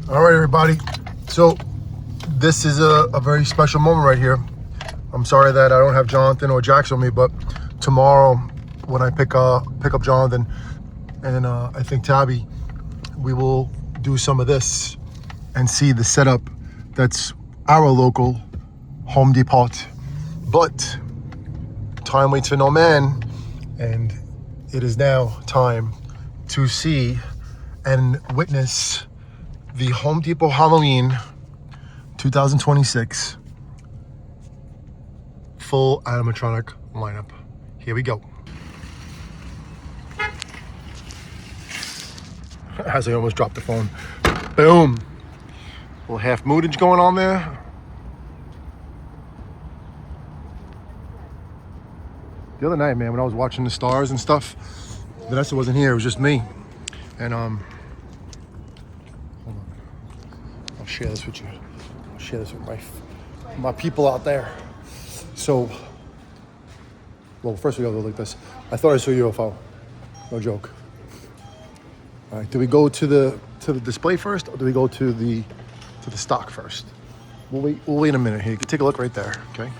All right, everybody. So this is a very special moment right here. I'm sorry that I don't have Jonathan or Jax with me, but tomorrow when I pick up Jonathan and I think Tabby, we will do some of this and see the setup that's our local Home Depot. But time waits for no man, and it is now time to see and witness the Home Depot Halloween 2026 full animatronic lineup. Here we go. As I almost dropped the phone. Boom. A little half mootage going on there. The other night, man, when I was watching the stars and stuff, Vanessa wasn't here, it was just me. And hold on. I'll share this with you. I'll share this with my people out there. So, well, first we gotta go like this. I thought I saw a UFO. No joke. All right, do we go to the display first, or do we go to the stock first? We'll wait a minute here. You can take a look right there, okay?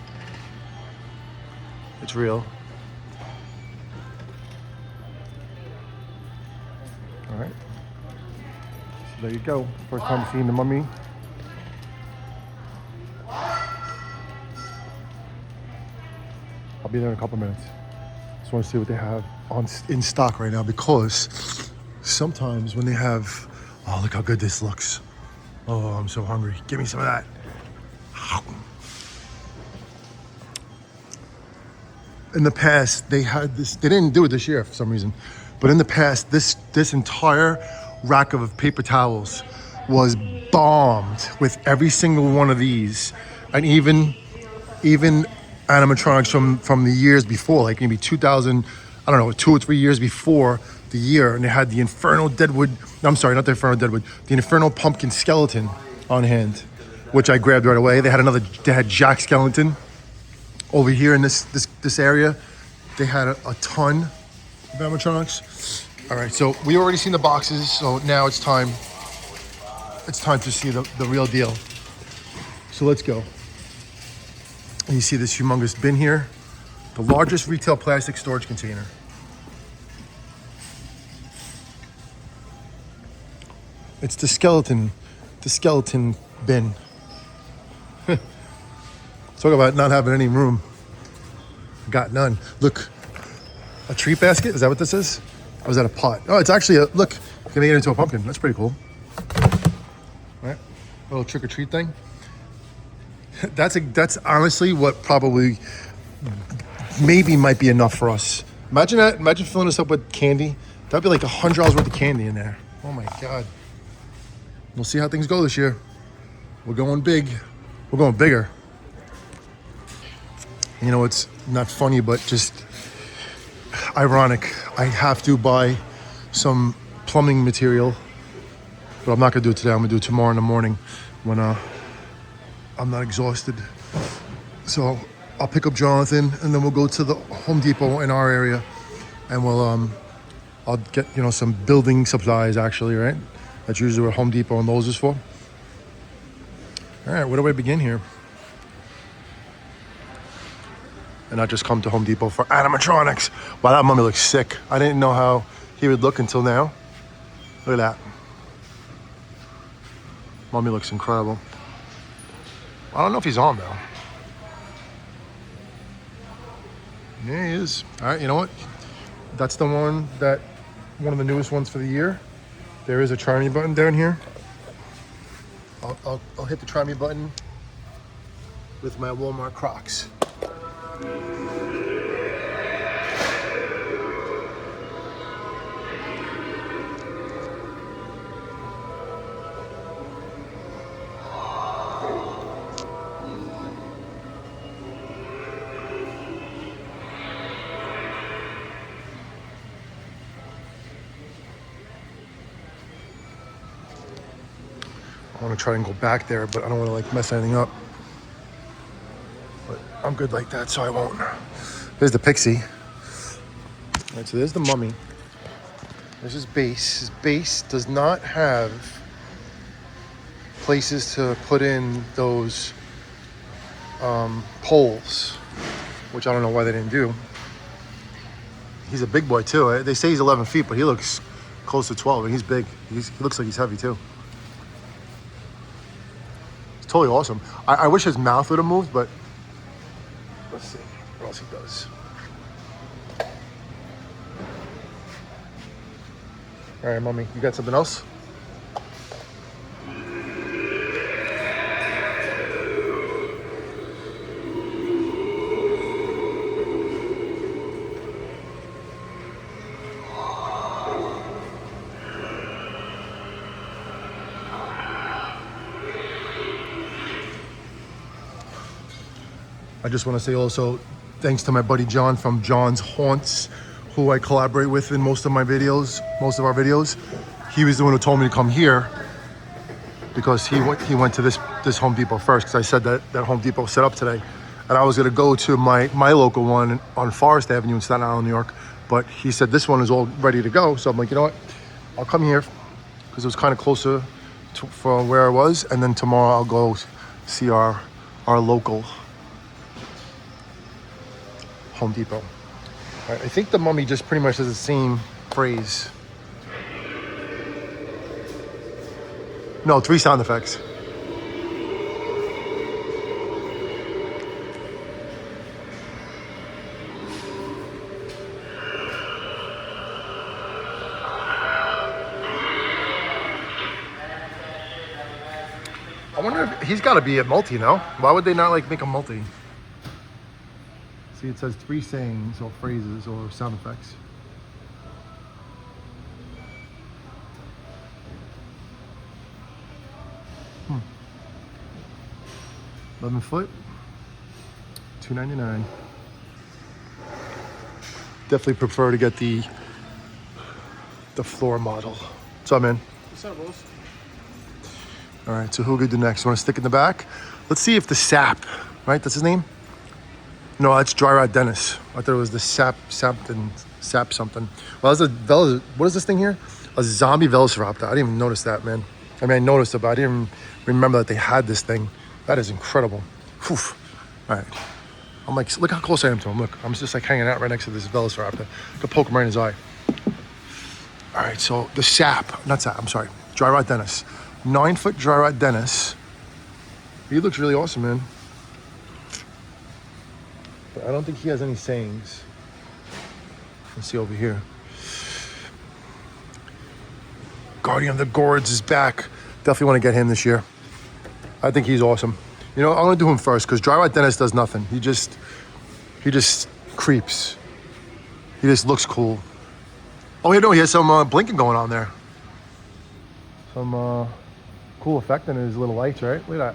It's real. All right. So there you go. First time seeing the mummy. I'll be there in a couple minutes. Just want to see what they have in stock right now, because sometimes when they have, oh, look how good this looks. Oh, I'm so hungry. Give me some of that. In the past, they had this, they didn't do it this year for some reason, but in the past, this entire rack of paper towels was bombed with every single one of these. And even animatronics from the years before, like maybe 2000, I don't know, 2 or 3 years before the year, and they had the Inferno Deadwood, I'm sorry, not the Inferno Deadwood, the Inferno Pumpkin Skeleton on hand, which I grabbed right away. They had Jack Skeleton over here in this area. They had a ton of animatronics. All right, so we already seen the boxes, so now it's time to see the real deal. So let's go. And you see this humongous bin here, the largest retail plastic storage container. It's the skeleton bin. Talk about not having any room. Got none. Look, a treat basket, is that what this is? Or is that a pot? Oh, it's actually look, you can make it into a pumpkin. That's pretty cool. All right, a little trick or treat thing. That's honestly what probably maybe might be enough for us. Imagine that. Imagine filling this up with candy. That'd be like $100 worth of candy in there. Oh my God. We'll see how things go this year. We're going big. We're going bigger. You know, it's not funny, but just ironic. I have to buy some plumbing material, but I'm not gonna do it today. I'm gonna do it tomorrow in the morning when I'm not exhausted. So I'll pick up Jonathan, and then we'll go to the Home Depot in our area, and I'll get, you know, some building supplies actually, right? That's usually what Home Depot and Lowe's is for. All right, where do I begin here? And not just come to Home Depot for animatronics. Wow, that mummy looks sick. I didn't know how he would look until now. Look at that. Mummy looks incredible. I don't know if he's on though. Yeah, he is. All right, you know what? That's the one of the newest ones for the year. There is a try me button down here. I'll hit the try me button with my Walmart Crocs. I want to try and go back there, but I don't want to like mess anything up. But I'm good like that, so I won't. There's the Pixie. All right, so there's the mummy. There's his base. His base does not have places to put in those poles, which I don't know why they didn't do. He's a big boy too. They say he's 11 feet, but he looks close to 12, and he's big. He looks like he's heavy too. It's totally awesome. I wish his mouth would have moved, but let's see what else he does. All right, mommy, you got something else? I just want to say also thanks to my buddy John from John's Haunts, who I collaborate with in most of our videos. He was the one who told me to come here because he went to this Home Depot first, because I said that Home Depot set up today. And I was going to go to my local one on Forest Avenue in Staten Island, New York, but he said this one is all ready to go. So I'm like, you know what? I'll come here because it was kind of closer from where I was, and then tomorrow I'll go see our local Home Depot. All right, I think the mummy just pretty much has the same phrase. No, 3 sound effects. I wonder if he's got to be a multi, no? Why would they not like make a multi? See, it says 3 sayings or phrases or sound effects. 11 foot, $2.99. Definitely prefer to get the floor model. What's up, man? What's up, Rose? All right, so who we do next? Want to stick in the back? Let's see if the Sap, right? That's his name? No, that's Dry Rot Dennis. I thought it was the Sap something. Well, what is this thing here? A zombie Velisraptor. I didn't even notice that, man. I mean, I noticed it, but I didn't remember that they had this thing. That is incredible. Whew. All right. I'm like, look how close I am to him. Look, I'm just like hanging out right next to this Velisraptor. I could poke him right in his eye. All right, so the Dry Rot Dennis. 9-foot Dry Rot Dennis. He looks really awesome, man. But I don't think he has any sayings. Let's see over here. Guardian of the Gourds is back. Definitely want to get him this year. I think he's awesome. You know, I'm gonna do him first because Dry Rot Dennis does nothing. He just creeps. He just looks cool. Oh, you know, he has some blinking going on there. Some cool effect in his little lights, right? Look at that.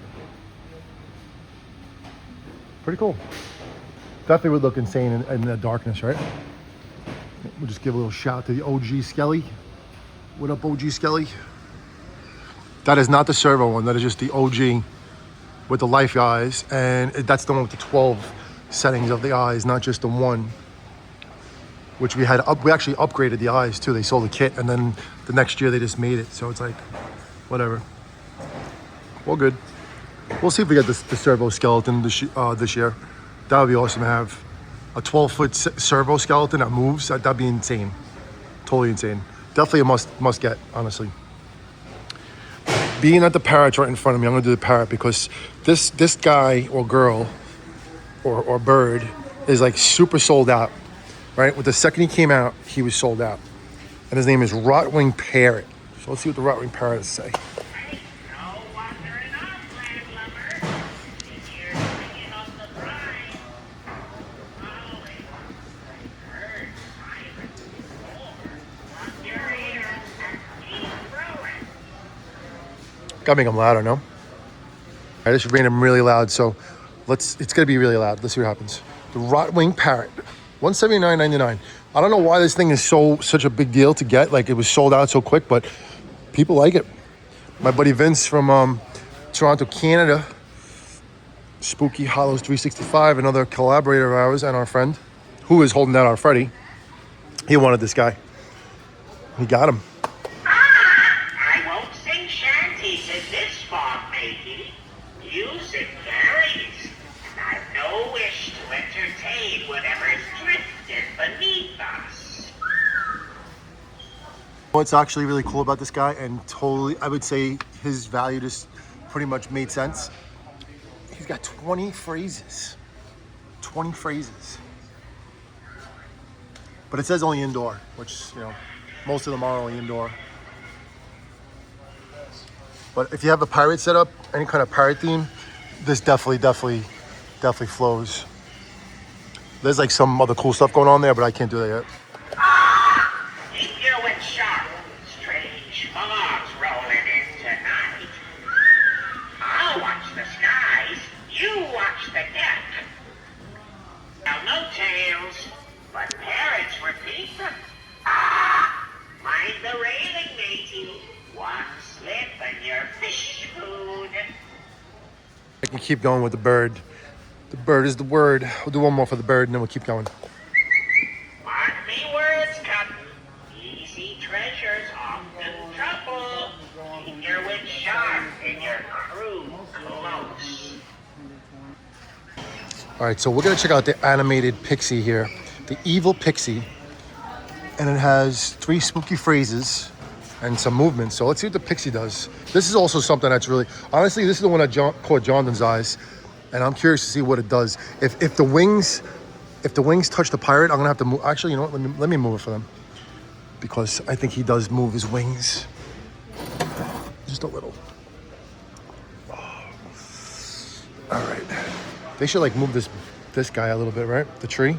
Pretty cool. Definitely would look insane in the darkness, right? We'll just give a little shout to the OG Skelly. What up, OG Skelly? That is not the servo one. That is just the OG with the life eyes. And that's the one with the 12 settings of the eyes, not just the one. Which we actually upgraded the eyes too. They sold a kit, and then the next year they just made it. So it's like, whatever. Well, good. We'll see if we get the servo skeleton this year. That would be awesome to have a 12-foot servo skeleton that moves. That'd be insane. Totally insane. Definitely a must get, honestly. Being that the parrot's right in front of me, I'm gonna do the parrot because this guy or girl or bird is like super sold out, right? With the second he came out, he was sold out. And his name is Rotwing Parrot. So let's see what the Rotwing Parrot has to say. Gotta make them louder, no? All right, this made them really loud, so it's gonna be really loud. Let's see what happens. The Rotwing Parrot, $179.99. I don't know why this thing is such a big deal to get. Like, it was sold out so quick, but people like it. My buddy Vince from Toronto, Canada, Spooky Hollows 365, another collaborator of ours and our friend, who is holding out our Freddy. He wanted this guy. He got him. I won't sing shanties in this fog. What's actually really cool about this guy, and totally, I would say his value just pretty much made sense. He's got 20 phrases. 20 phrases. But it says only indoor, which, you know, most of them are only indoor. But if you have a pirate setup, any kind of pirate theme, this definitely flows. There's like some other cool stuff going on there, but I can't do that yet. Here with sharp, strange fogs rolling in tonight. I'll watch the skies, you watch the deck. Now no tales, but parrots repeat them. Mind the railing, matey. One slip and your fish food. I can keep going with the bird. The bird is the word. We'll do one more for the bird and then we'll keep going. Mark me words, Captain. Easy treasures, often trouble. Keep your wit sharp and your crew close. All right, so we're gonna check out the animated Pixie here. The evil Pixie. And it has 3 spooky phrases and some movements. So let's see what the Pixie does. This is also something that's really, honestly, this is the one that caught Jonathan's eyes. And I'm curious to see what it does. If the wings touch the pirate, I'm gonna have to move. Actually, you know what? Let me move it for them, because I think he does move his wings just a little. Oh. All right, they should like move this guy a little bit, right? The tree.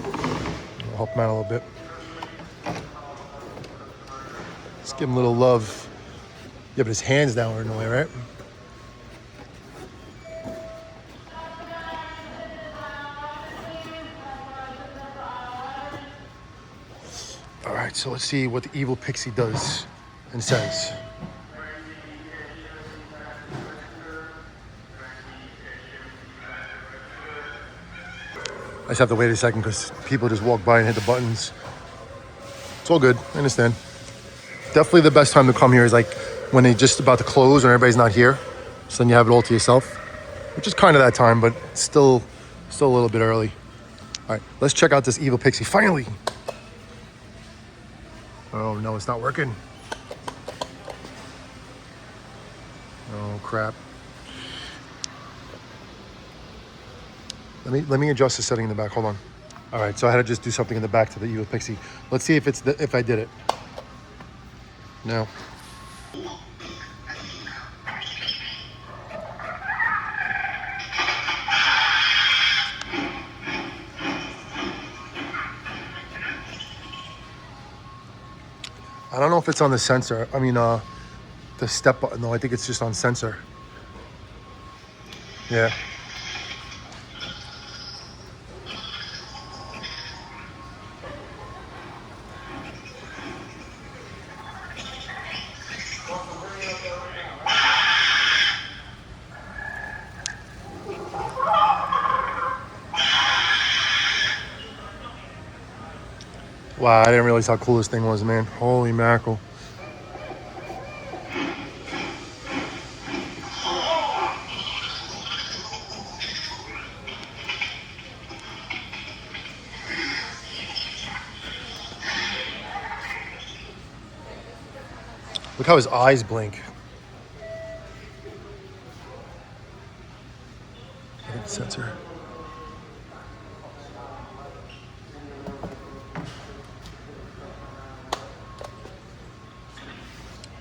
I'll help him out a little bit. Let's give him a little love. Yeah, but his hands now are in the way, right? All right, so let's see what the evil Pixie does and says. I just have to wait a second because people just walk by and hit the buttons. It's all good, I understand. Definitely the best time to come here is like when they're just about to close and everybody's not here. So then you have it all to yourself, which is kind of that time, but still a little bit early. All right, let's check out this evil Pixie, finally. Oh no, it's not working. Oh crap. Let me adjust the setting in the back. Hold on. All right, so I had to just do something in the back to the evil Pixie. Let's see if I did it. No. I don't know if it's on the sensor. I mean, the step button, though. I think it's just on sensor. Yeah. Wow, I didn't realize how cool this thing was, man. Holy mackerel. Look how his eyes blink. I think the sensor.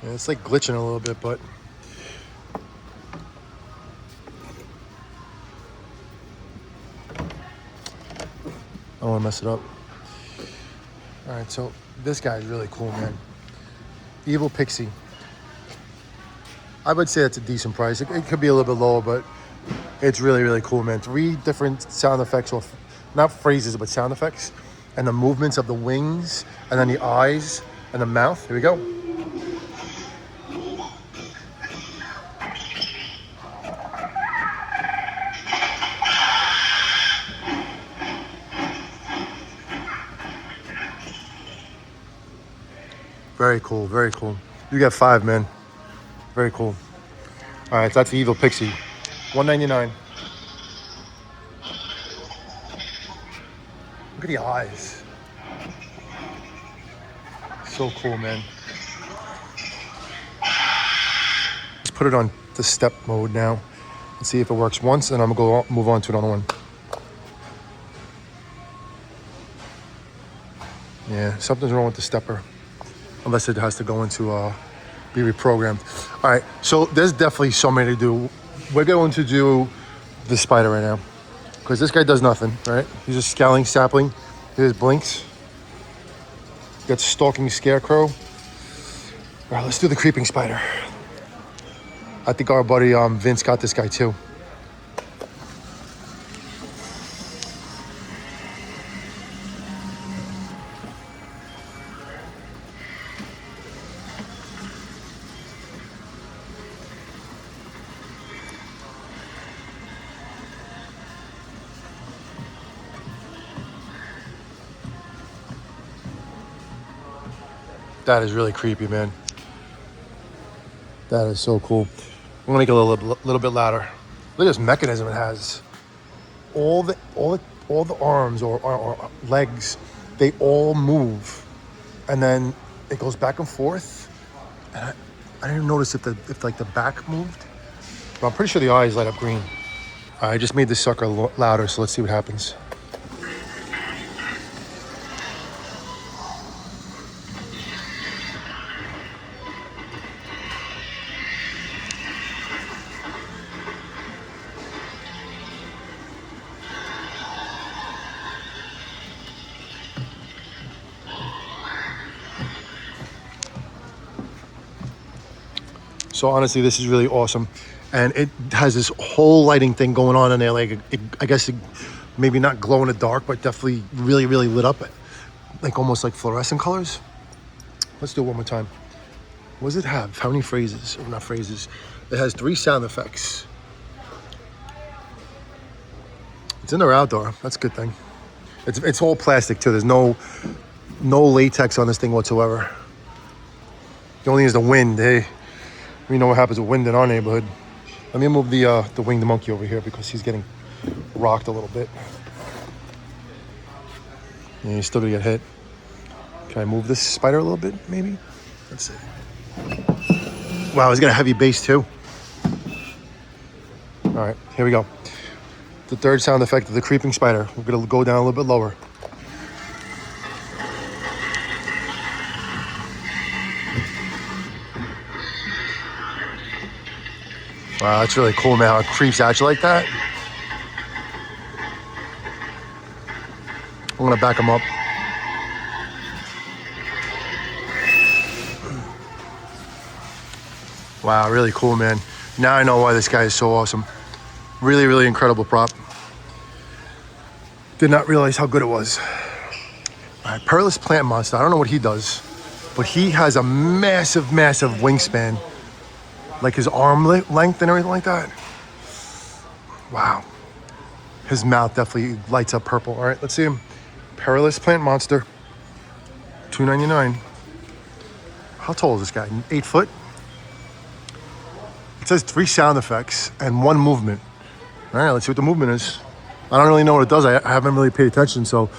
Yeah, it's like glitching a little bit, but I don't want to mess it up. All right, so this guy's really cool, man. Evil Pixie. I would say that's a decent price. It could be a little bit lower, but it's really, really cool, man. 3 different sound effects, or not phrases, but sound effects. And the movements of the wings, and then the eyes, and the mouth. Here we go. Very cool, very cool. You got 5, man. Very cool. All right, so that's the evil Pixie. $199. Look at the eyes. So cool, man. Let's put it on the step mode now and see if it works once, and I'm gonna go move on to another one. Yeah, something's wrong with the stepper, unless it has to go into be reprogrammed. All right, so there's definitely so many to do. We're going to do the spider right now because this guy does nothing, right? He's just scowling sapling. Here's blinks. Got stalking Scarecrow. All right, let's do the creeping spider. I think our buddy Vince got this guy too. That is really creepy, man. That is so cool. I'm gonna make it a little bit louder. Look at this mechanism it has. All the arms or legs, they all move, and then it goes back and forth. And I didn't notice if like the back moved, but I'm pretty sure the eyes light up green. I just made this sucker louder, so let's see what happens. So honestly, this is really awesome. And it has this whole lighting thing going on in there. Like, I guess maybe not glow in the dark, but definitely really, really lit up. Like almost like fluorescent colors. Let's do it one more time. What does it have? How many phrases? Or not phrases. It has 3 sound effects. It's indoor outdoor. That's a good thing. It's all plastic too. There's no latex on this thing whatsoever. The only thing is the wind. Hey, we know what happens with wind in our neighborhood. Let me move the winged monkey over here because he's getting rocked a little bit. And he's still gonna get hit. Can I move this spider a little bit, maybe? Let's see. Wow, he's got a heavy base too. All right, here we go. The third sound effect of the creeping spider. We're gonna go down a little bit lower. Wow, that's really cool, man, how it creeps at you like that. I'm gonna back him up. Wow, really cool, man. Now I know why this guy is so awesome. Really, really incredible prop. Did not realize how good it was. All right, Perilous Plant Monster. I don't know what he does, but he has a massive, massive wingspan. Like his arm length and everything like that. Wow. His mouth definitely lights up purple. All right, let's see him. Perilous Plant Monster. $2.99. How tall is this guy? 8 foot? It says 3 sound effects and 1 movement. All right, let's see what the movement is. I don't really know what it does. I haven't really paid attention, so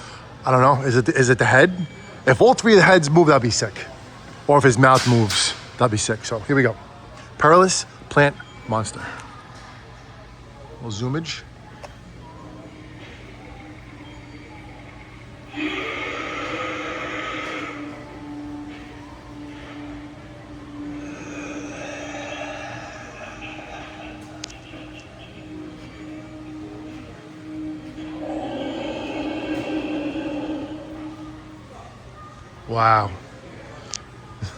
I don't know. Is it the head? If all 3 of the heads move, that'd be sick. Or if his mouth moves, that'd be sick. So here we go. Perilous Plant Monster. A little zoomage. Wow.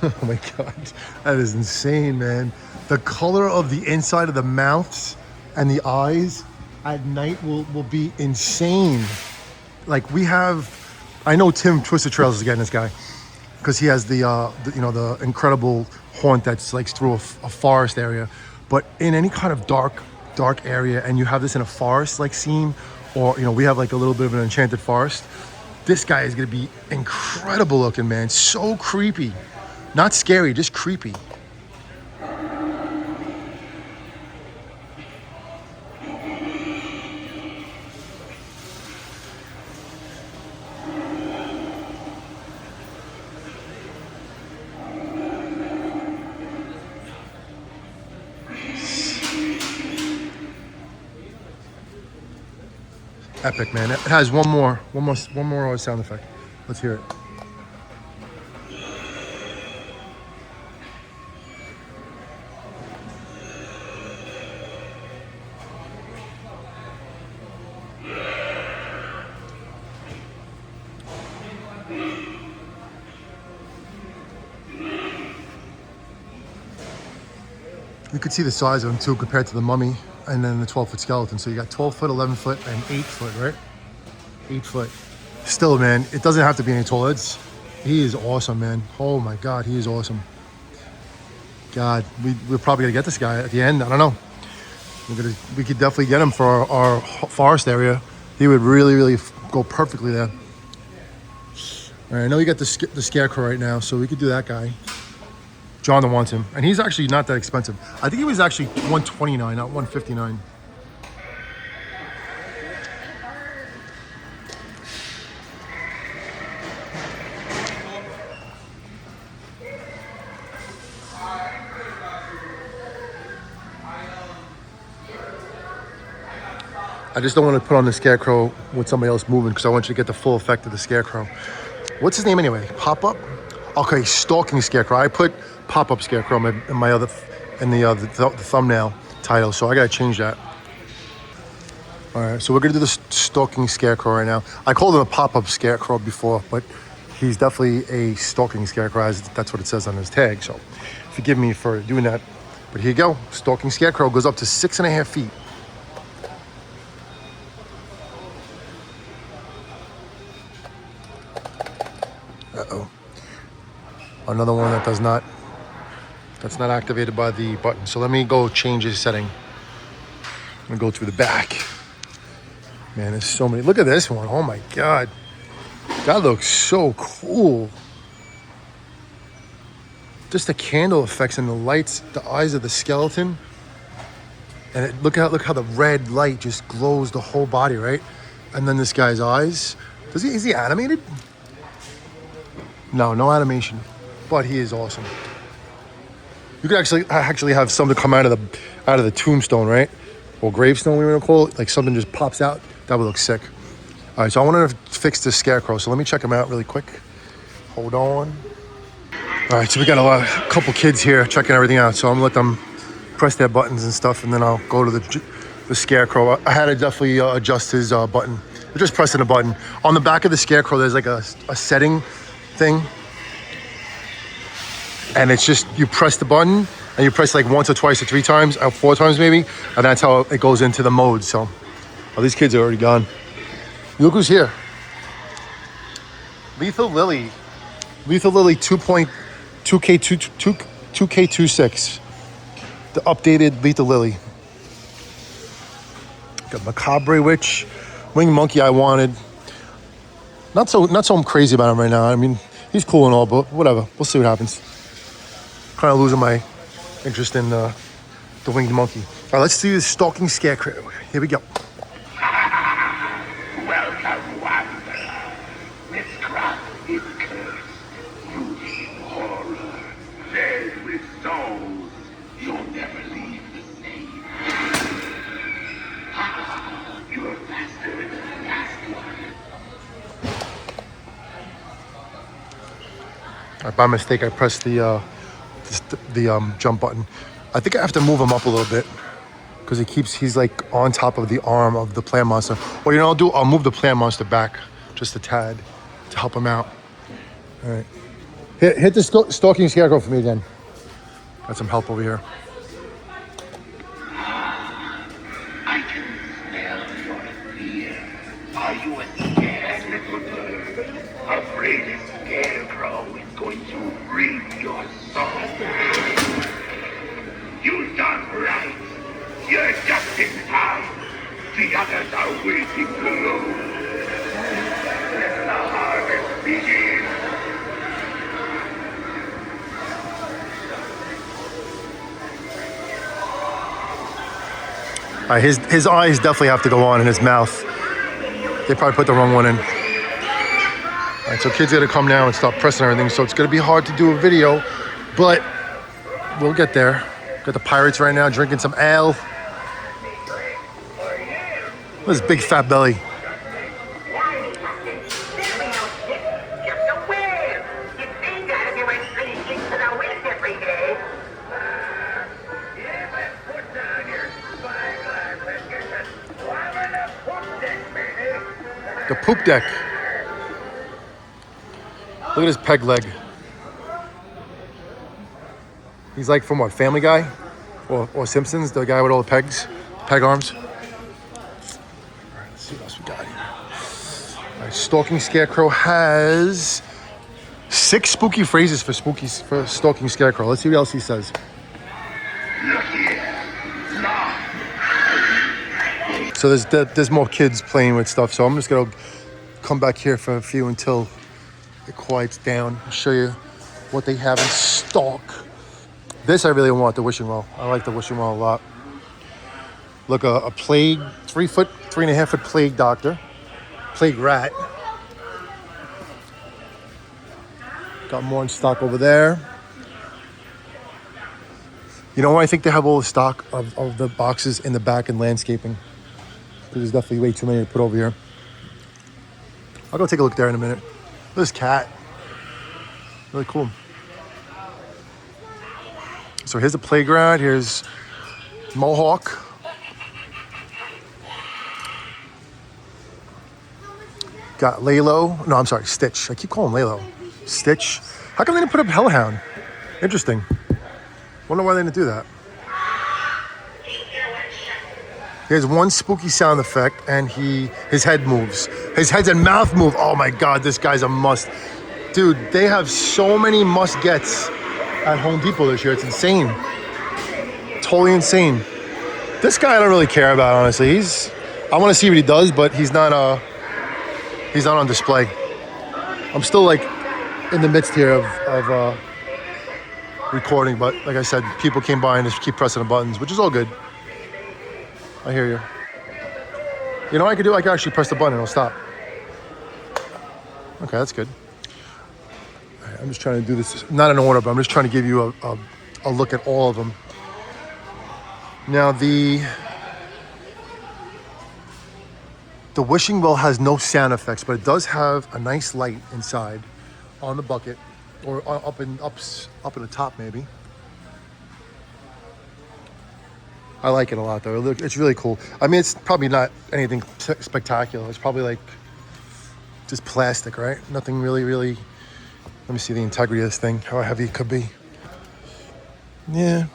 Oh my God. That is insane, man. The color of the inside of the mouths and the eyes at night will be insane. Like we have, I know Tim Twisted Trails is getting this guy because he has the incredible haunt that's like through a forest area. But in any kind of dark area, and you have this in a forest like scene, or we have like a little bit of an enchanted forest, this guy is gonna be incredible looking, man. So creepy. Not scary, just creepy. Epic, man. It has one more sound effect. Let's hear it. You could see the size of him too compared to the mummy and then the 12-foot skeleton. So you got 12 foot, 11 foot, and 8 foot, right? 8 foot. Still, man, it doesn't have to be any taller. He is awesome, man. Oh my God, he is awesome. God, we're probably gonna get this guy at the end. I don't know. We could definitely get him for our forest area. He would really go perfectly there. All right, I know you got the Scarecrow right now, so we could do that guy. John wants him, and he's actually not that expensive. I think he was actually $129, not $159. I just don't want to put on the Scarecrow with somebody else moving because I want you to get the full effect of the Scarecrow. What's his name anyway? Pop-up? Okay, Stalking Scarecrow. I put Pop-up Scarecrow in my other, the thumbnail title, so I gotta change that. All right, so we're gonna do the Stalking Scarecrow right now. I called him a Pop-up Scarecrow before, but he's definitely a Stalking Scarecrow, as that's what it says on his tag, so forgive me for doing that. But here you go, Stalking Scarecrow goes up to 6.5 feet. Uh-oh. Another one that's not activated by the button. So let me go change his setting. I'm gonna go through the back. Man, there's so many. Look at this one. Oh my God. That looks so cool. Just the candle effects and the lights, the eyes of the skeleton. And look how the red light just glows the whole body, right? And then this guy's eyes. Is he animated? No animation, but he is awesome. You could actually have something come out of the tombstone, right? Or gravestone, we want to call it. Like something just pops out. That would look sick. All right, so I want to fix the Scarecrow. So let me check him out really quick. Hold on. All right, so we got a couple kids here checking everything out. So I'm gonna let them press their buttons and stuff, and then I'll go to the Scarecrow. I had to definitely adjust his button. We're just pressing a button. On the back of the Scarecrow, there's like a setting thing, and it's just you press the button and you press like once or twice or 3 times or 4 times maybe, and that's how it goes into the mode. So these kids are already gone. Look who's here. Lethal Lily 2K26, the updated Lethal Lily. Got Macabre Witch, Winged Monkey. I wanted. Not so crazy about him right now. I mean, he's cool and all, but whatever. We'll see what happens. Kind of losing my interest in the Winged Monkey. All right, let's see the Stalking Scarecrow. Here we go. Welcome, wanderer. This craft is cursed. Rooted in horror, fed with souls. You'll never leave the same. You're faster than the last one. By mistake, I pressed the jump button. I think I have to move him up a little bit because he's like on top of the arm of the plant monster. Well, you know, I'll move the plant monster back just a tad to help him out. All right, hit the Stalking Scarecrow for me again. Got some help over here. I can smell your fear. Are you a scared little bird? Afraid a Scarecrow is going to reap your soul? You've done right. You're just in time. The others are waiting below. Let the harvest begin. His eyes definitely have to go on in his mouth. They probably put the wrong one in. All right, so kids got to come now and stop pressing everything. So it's going to be hard to do a video, but we'll get there. Got the pirates right now drinking some ale. Look at his big fat belly. The poop deck. Look at his peg leg. He's like from what, Family Guy? Or Simpsons, the guy with all the pegs, peg arms. All right, let's see what else we got here. All right, Stalking Scarecrow has 6 spooky phrases for Stalking Scarecrow. Let's see what else he says. So there's more kids playing with stuff, so I'm just gonna come back here for a few until it quiets down. I'll show you what they have in stock. This I really want, the wishing well. I like the wishing well a lot. Look, a plague, 3.5 foot plague doctor, plague rat. Got more in stock over there. You know, I think they have all the stock of the boxes in the back and landscaping. There's definitely way too many to put over here. I'll go take a look there in a minute. Look at this cat. Really cool. So here's the playground. Here's Mohawk. Got Lalo. No, I'm sorry, Stitch. I keep calling him Lalo. Stitch. How come they didn't put up Hellhound? Interesting. Wonder why they didn't do that. Here's one spooky sound effect, and his head moves. His head and mouth move. Oh my God, this guy's a must. Dude, they have so many must-gets at Home Depot this year. It's insane. Totally insane. This guy I don't really care about, honestly. I want to see what he does, but he's not on display. I'm still like in the midst here of recording, but like I said, people came by and just keep pressing the buttons, which is all good. I hear you. You know what I could do? I could actually press the button and it'll stop. Okay, that's good. I'm just trying to do this, not in order, but I'm just trying to give you a look at all of them. Now, the wishing well has no sound effects, but it does have a nice light inside on the bucket, or up in the top maybe. I like it a lot though. It's really cool. I mean, it's probably not anything spectacular. It's probably like just plastic, right? Nothing really. Let me see the integrity of this thing, how heavy it could be. Yeah.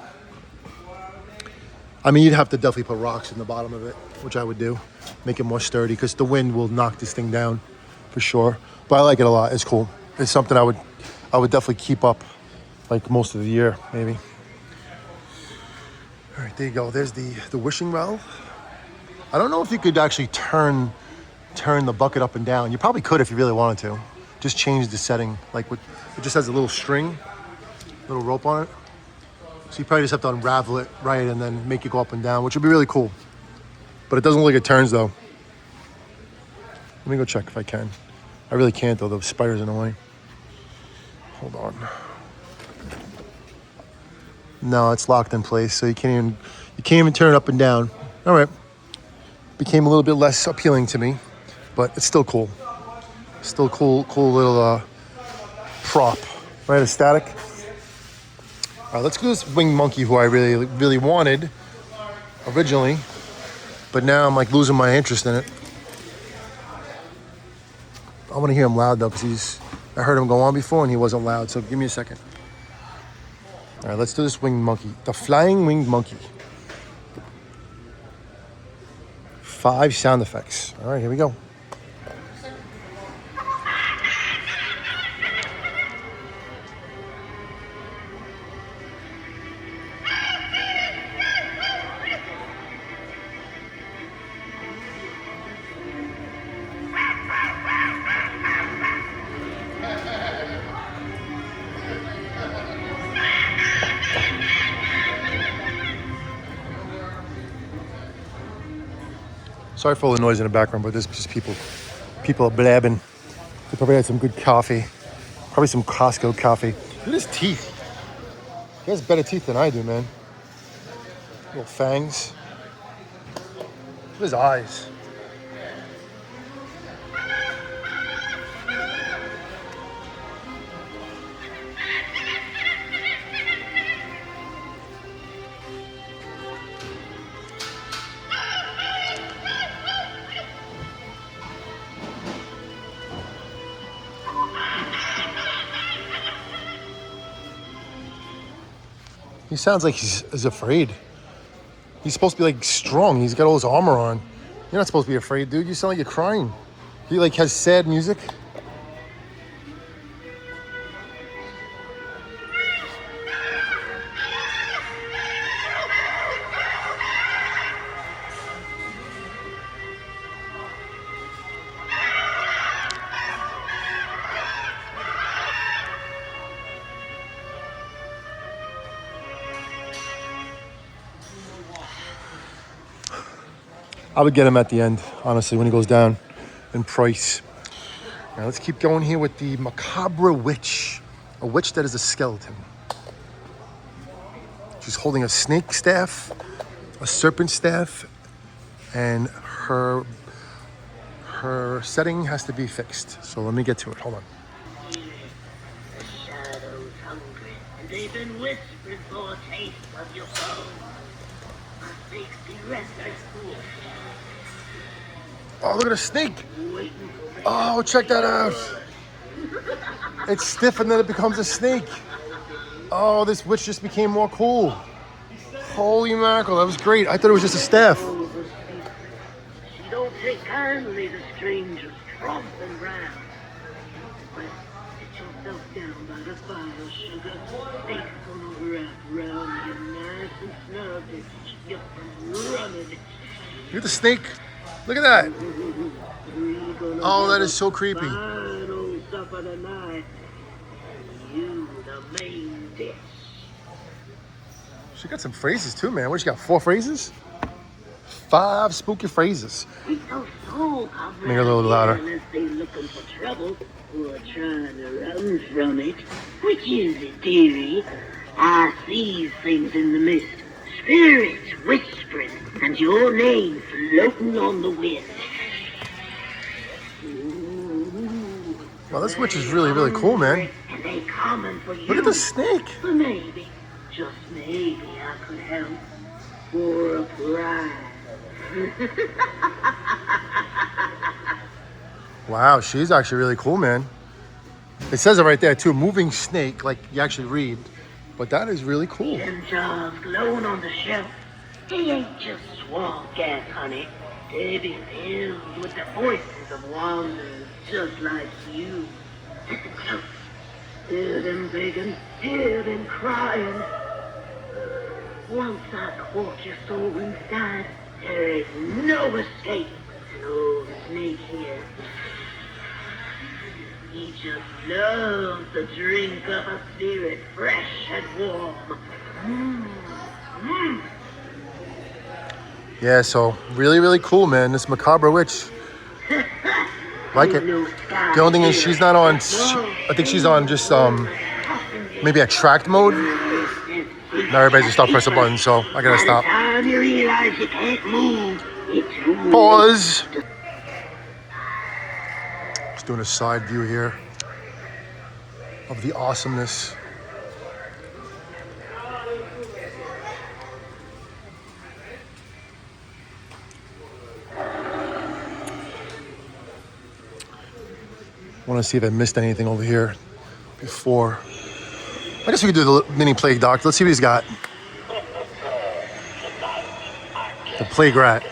I mean, you'd have to definitely put rocks in the bottom of it, which I would do. Make it more sturdy, because the wind will knock this thing down for sure. But I like it a lot. It's cool. It's something I would definitely keep up like most of the year, maybe. All right, there you go. There's the wishing well. I don't know if you could actually turn the bucket up and down. You probably could if you really wanted to. Just change the setting. Like it just has a little string, little rope on it. So you probably just have to unravel it right and then make it go up and down, which would be really cool. But it doesn't look like it turns though. Let me go check if I can. I really can't though. The spider's in the way. Hold on. No, it's locked in place, so you can't even turn it up and down. All right. Became a little bit less appealing to me, but it's still cool. Still cool little prop, right? A static. All right, let's go to this winged monkey who I really wanted originally, but now I'm like losing my interest in it. I want to hear him loud though, because I heard him go on before and he wasn't loud. So give me a second. All right, let's do this winged monkey. The flying winged monkey. 5 sound effects. All right, here we go. Sorry for all the noise in the background, but there's just people are blabbing. They probably had some good coffee. Probably some Costco coffee. Look at his teeth. He has better teeth than I do, man. Little fangs. Look at his eyes. He sounds like he's afraid. He's supposed to be like strong. He's got all his armor on. You're not supposed to be afraid, dude. You sound like you're crying. He like has sad music. I would get him at the end, honestly, when he goes down in price. Now let's keep going here with the macabre witch. A witch that is a skeleton. She's holding a snake staff, a serpent staff, and her setting has to be fixed. So let me get to it. Hold on. The shadow's hungry, and they've been whispering for a taste of your bone. My safety rests cool. Oh, look at a snake. Waiting for me. Oh, check that out. It's stiff and then it becomes a snake. Oh, this witch just became more cool. Holy mackerel, that was great. I thought it was just a staff. She don't take kindly to strangers tromping round. But sit yourself down by the fire, sugar. Snake's gonna wrap around you nice and snug and keep you from running. Look at the snake. Look at that. Oh, that is so creepy. Final supper tonight. You the main dish. She got some phrases too, man. What, she got 4 phrases? 5 spooky phrases. Make Make it a little louder. Unless they looking for trouble or trying to run from it. Which is it, dearie? I see things in the mist. Spirits whispering and your name floating on the wind. Ooh, Well, this witch is really, really cool, man. and they coming for you. Look at the snake. Well, maybe, just maybe I could help for a prize. Wow, she's actually really cool, man. It says it right there too, moving snake, like you actually read. But that is really cool. Them jars glowing on the shelf, they ain't just swamp gas, honey. They be filled with the voices of wanderers just like you. Listen close. Hear them begging, hear them crying. Once I caught your soul inside, there is no escape. No snake here. He just loves the drink of a spirit fresh and warm. Yeah, so really, really cool, man. This macabre witch. Like it. The only thing is she's not on, I think she's on just maybe attract mode. Now everybody's just stop pressing the button, so I gotta stop. Time you realize you can't move, it's rude. Pause. Just doing a side view here of the awesomeness. I want to see if I missed anything over here before. I guess we could do the mini plague doctor. Let's see what he's got. The plague rat.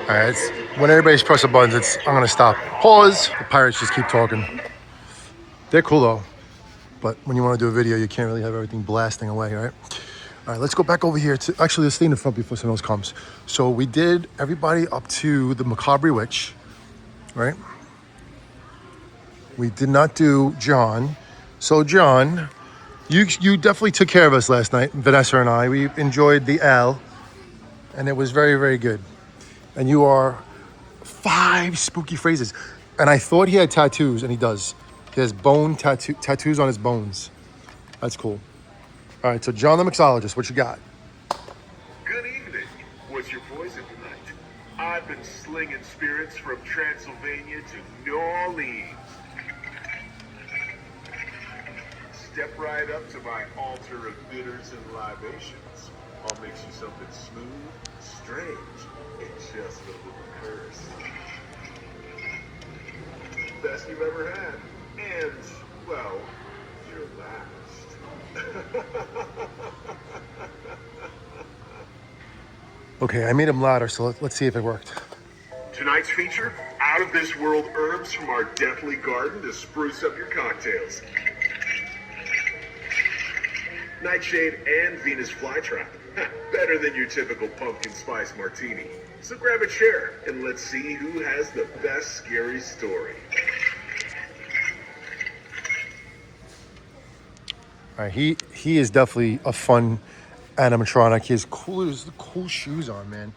All right, when everybody's pressing buttons, I'm gonna stop. Pause. The pirates just keep talking. They're cool though, but when you want to do a video, you can't really have everything blasting away, right? All right, let's go back over here to, actually, let's stay in the front before someone else comes. So we did everybody up to the macabre witch, right? We did not do John. So John, you definitely took care of us last night, Vanessa and I. We enjoyed the L, and it was very, very good. And you are 5 spooky phrases. And I thought he had tattoos, and he does. He has bone tattoos on his bones. That's cool. All right, so John the Mixologist, what you got? Good evening. What's your poison tonight? I've been slinging spirits from Transylvania to New Orleans. Step right up to my altar of bitters and libations. I'll mix you something smooth, strange, and just a little curse. Best you've ever had. And, well, your last. Okay, I made him louder, so let's see if it worked. Tonight's feature, out-of-this-world herbs from our deathly garden to spruce up your cocktails. Nightshade and Venus flytrap. Better than your typical pumpkin spice martini. So grab a chair and let's see who has the best scary story. All right, he is definitely a fun animatronic. He has cool shoes on, man.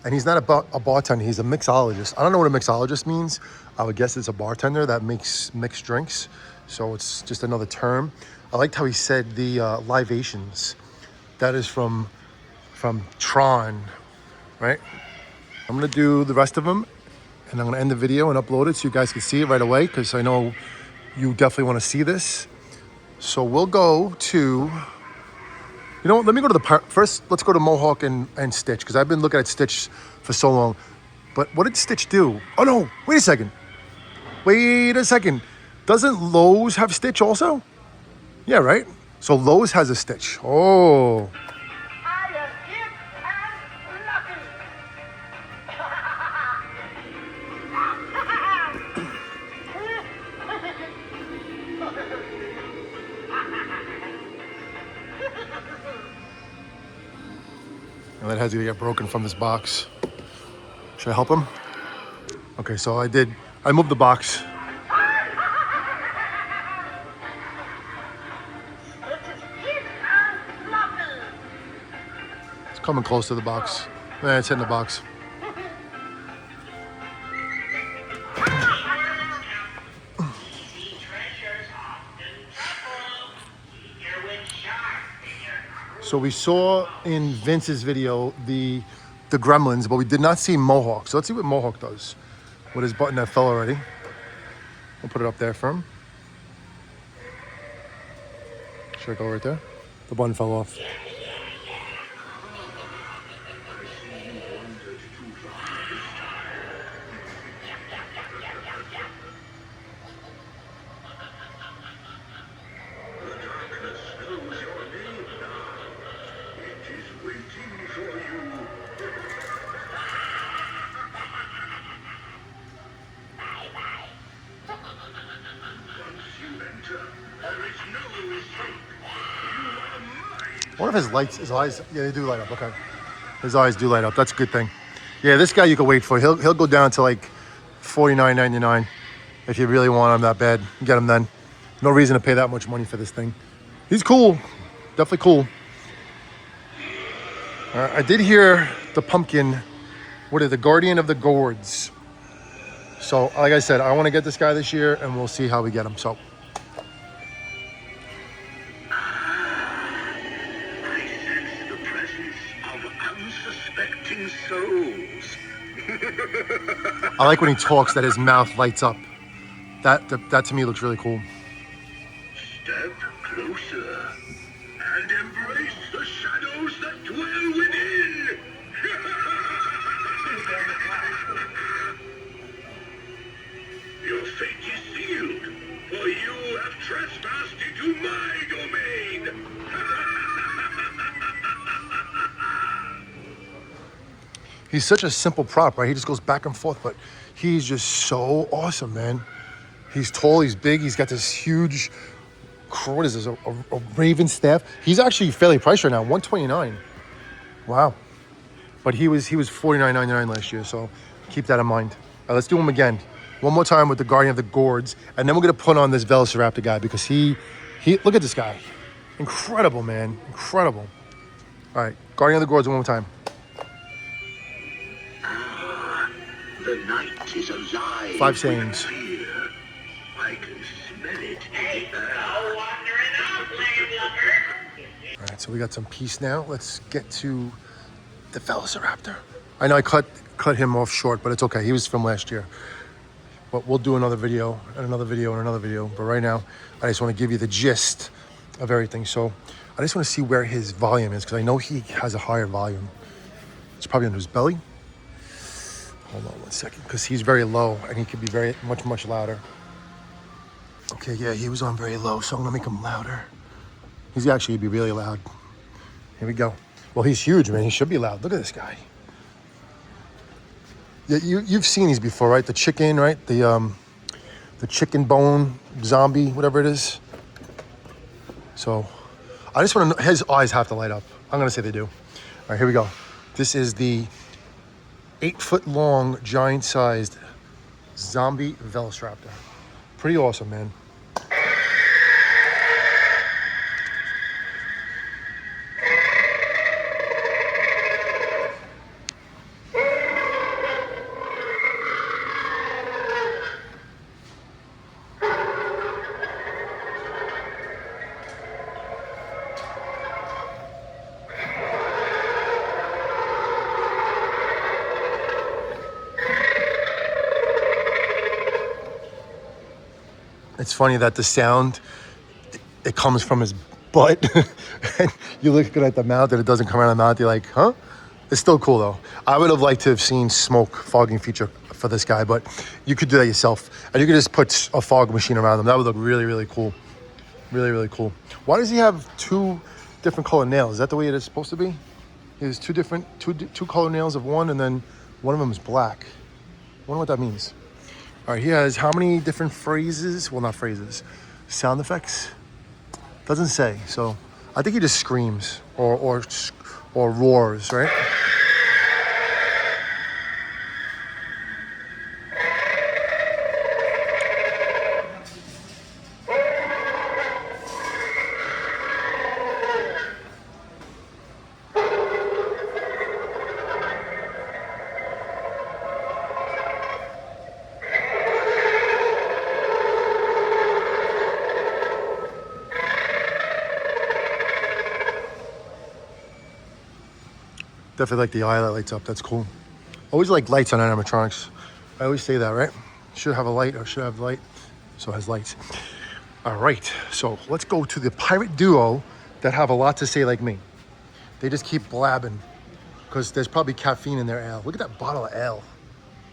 And he's not a bartender, he's a mixologist. I don't know what a mixologist means. I would guess it's a bartender that makes mixed drinks. So it's just another term. I liked how he said the libations. That is from Tron, right? I'm gonna do the rest of them and I'm gonna end the video and upload it so you guys can see it right away, because I know you definitely wanna see this. So we'll go to, you know what, let me go to the first, let's go to Mohawk and Stitch, because I've been looking at Stitch for so long. But what did Stitch do? Oh no, wait a second. Doesn't Lowe's have Stitch also? Yeah, right? So Lowe's has a Stitch. Oh. I am hip and lucky. And that has to get broken from this box. Should I help him? Okay, so I moved the box. It's coming close to the box. It's in the box. So we saw in Vince's video the gremlins, but we did not see Mohawk. So let's see what Mohawk does with his button that fell already. We'll put it up there for him. Should I go right there? The button fell off. I wonder if his eyes, yeah, they do light up, okay. His eyes do light up, that's a good thing. Yeah, this guy you can wait for. He'll go down to like $49.99 if you really want him that bad. Get him then. No reason to pay that much money for this thing. He's cool, definitely cool. I did hear the pumpkin, the Guardian of the Gourds. So, like I said, I want to get this guy this year and we'll see how we get him, so. Souls. I like when he talks that his mouth lights up. That to me looks really cool. Step closer and embrace the shadows that dwell within. Your fate is sealed, for you have trespassed into my domain. He's such a simple prop, right? He just goes back and forth, but he's just so awesome, man. He's tall, he's big, he's got this huge, what is this, a raven staff? He's actually fairly priced right now, $129. Wow. But he was $49.99 last year, so keep that in mind. All right, let's do him again. One more time with the Guardian of the Gourds, and then we're gonna put on this Velisraptor guy because he look at this guy. Incredible, man, incredible. All right, Guardian of the Gourds one more time. The night is alive. 5 sayings. I can smell it. Hey, no wandering off, landlubber. All right, so we got some peace now. Let's get to the Velisraptor. I know I cut him off short, but it's okay. He was from last year. But we'll do another video and another video and another video. But right now, I just want to give you the gist of everything. So I just want to see where his volume is because I know he has a higher volume. It's probably under his belly. Hold on one second, because he's very low and he could be very much louder. Okay, yeah, he was on very low, so I'm gonna make him louder. He's actually be really loud. Here we go. Well, he's huge, man. He should be loud. Look at this guy. Yeah, you've seen these before, right? The chicken, right? The chicken bone zombie, whatever it is. So, I just want to know, his eyes have to light up. I'm gonna say they do. All right, here we go. This is the 8-foot-long, giant-sized zombie Velisraptor. Pretty awesome, man. It's funny that the sound, it comes from his butt. And you look at the mouth and it doesn't come out of the mouth. You're like, huh? It's still cool though. I would have liked to have seen smoke fogging feature for this guy, but you could do that yourself. And you could just put a fog machine around him. That would look really, really cool. Really, really cool. Why does he have 2 different color nails? Is that the way it is supposed to be? He has 2 color nails of one, and then one of them is black. I wonder what that means. All right, he has how many different phrases? Well, not phrases, sound effects. Doesn't say. So I think he just screams or roars, right? Definitely like the eye that lights up. That's cool. Always like lights on animatronics. I always say that, right? Should have a light or should have light. So it has lights. All right. So let's go to the pirate duo that have a lot to say like me. They just keep blabbing because there's probably caffeine in their ale. Look at that bottle of ale.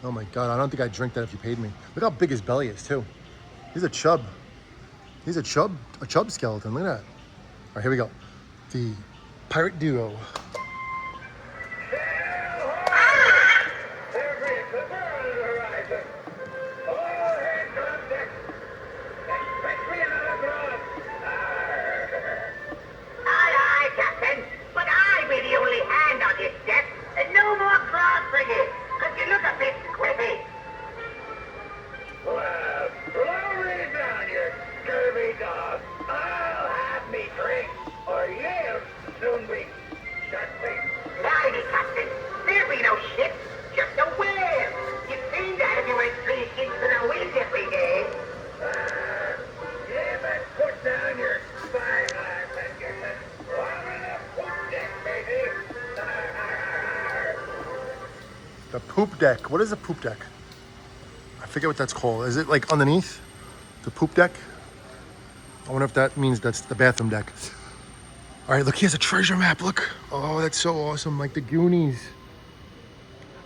Oh my God. I don't think I'd drink that if you paid me. Look how big his belly is too. He's a chub. He's a chub skeleton. Look at that. All right, here we go. The pirate duo. The poop deck. What is a poop deck? I forget what that's called. Is it like underneath the poop deck? I wonder if that means that's the bathroom deck. All right, look, he has a treasure map. Look. Oh, that's so awesome. Like the Goonies.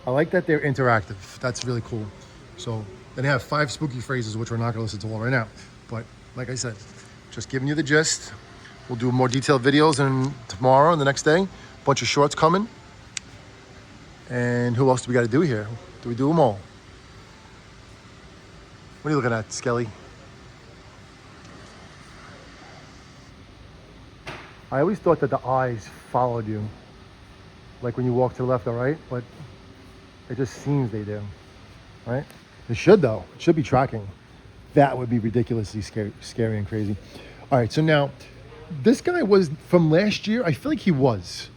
I like that they're interactive. That's really cool. So then they have 5 spooky phrases, which we're not going to listen to all right now. But like I said, just giving you the gist. We'll do more detailed videos and tomorrow and the next day. Bunch of shorts coming. And who else do we got to do here? Do we do them all? What are you looking at, Skelly? I always thought that the eyes followed you, like when you walk to the left or right, but it just seems they do, right? They should though. It should be tracking. That would be ridiculously scary and crazy. All right, so now, this guy was from last year. I feel like he was.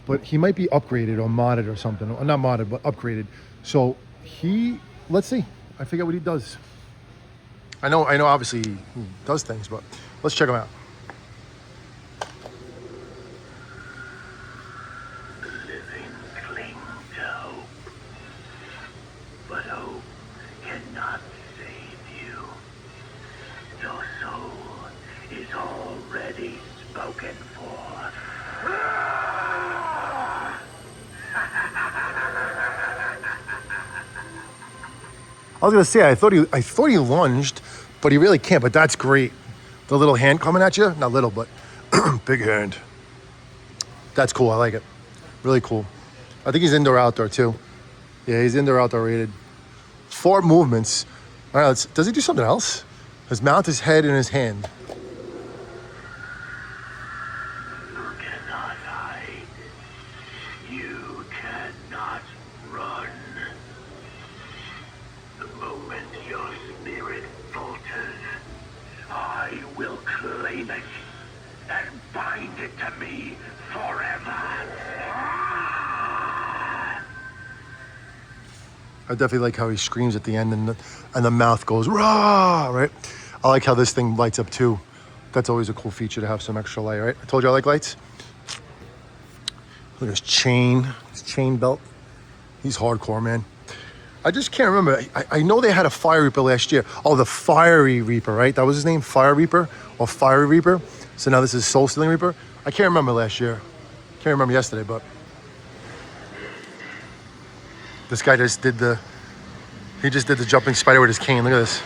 But he might be upgraded or modded or something. Or not modded, but upgraded. So let's see. I forget what he does. I know obviously he does things, but let's check him out. The living cling to hope, but hope cannot save you. Your soul is already I was gonna say I thought he lunged, but he really can't. But that's great. The little hand coming at you, not little, but big hand. That's cool. I like it. Really cool. I think he's indoor outdoor too. Yeah, he's indoor outdoor rated. 4 movements. All right, does he do something else? His mouth, his head, and his hand. You cannot hide. You cannot run. The moment your spirit falters, I will claim it and bind it to me forever. I definitely like how he screams at the end and the mouth goes rah, right? I like how this thing lights up too. That's always a cool feature to have some extra light, right? I told you I like lights. Look at his chain belt. He's hardcore, man. I just can't remember. I know they had a Fire Reaper last year. Oh, the Fiery Reaper, right? That was his name, Fire Reaper or Fiery Reaper. So now this is Soul Stealing Reaper. I can't remember last year. Can't remember yesterday, but this guy just did the jumping spider with his cane. Look at this.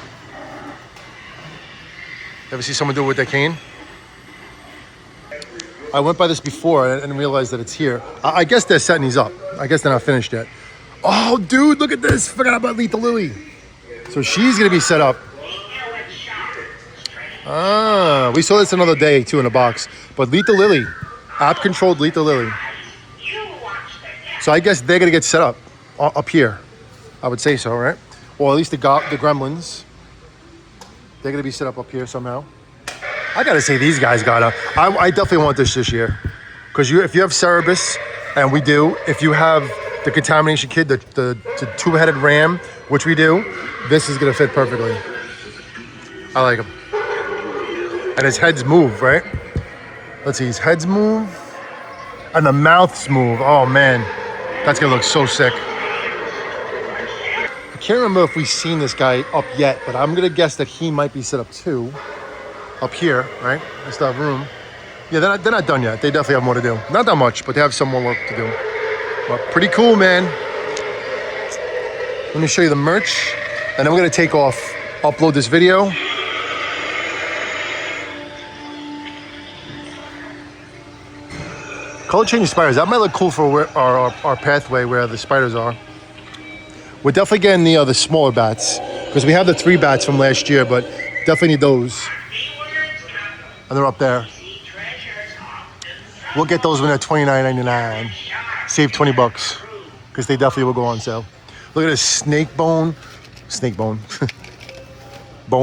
Ever see someone do it with their cane? I went by this before and realized that it's here. I guess they're setting these up. I guess they're not finished yet. Oh, dude, look at this. Forgot about Lethal Lily. So she's going to be set up. Ah, we saw this another day, too, in a box. But Lethal Lily, app-controlled Lethal Lily. So I guess they're going to get set up here. I would say so, right? Or at least the gremlins. They're going to be set up here somehow. I got to say, these guys I definitely want this year. Because if you have Cerebus, and we do, if you have the Contamination Kid, the 2-headed ram, which we do, this is going to fit perfectly. I like him. And his heads move, right? Let's see, his heads move. And the mouths move. Oh, man. That's going to look so sick. I can't remember if we've seen this guy up yet, but I'm going to guess that he might be set up too. Up here, right? They still have room. Yeah, they're not done yet. They definitely have more to do. Not that much, but they have some more work to do. But pretty cool, man. Let me show you the merch. And then we're going to take off, upload this video. Color changing spiders. That might look cool for our pathway where the spiders are. We're definitely getting the smaller bats because we have the 3 bats from last year, but definitely need those. And they're up there. We'll get those when they're $29.99. Save $20 because they definitely will go on sale. Look at this bone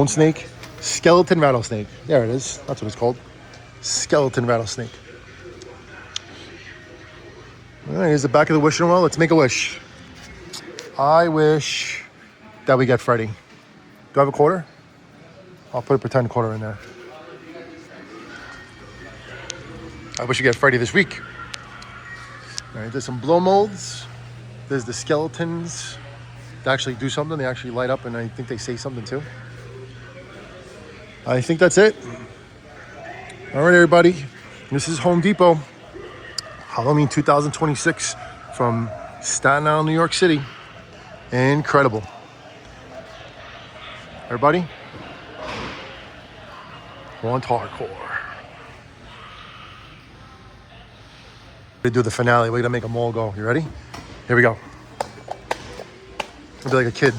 snake, skeleton rattlesnake. There it is. That's what it's called. Skeleton rattlesnake. All right, here's the back of the wishing well. Let's make a wish. I wish that we get Freddy. Do I have a quarter? I'll put a pretend quarter in there. I wish we get Freddy this week. All right, there's some blow molds. There's the skeletons. They actually do something. They actually light up, and I think they say something too. I think that's it. All right, everybody. This is Home Depot. Halloween 2026 from Staten Island, New York City. Incredible. Everybody, want hardcore. We do the finale. We're gonna make them all go. You ready? Here we go. I'll be like a kid.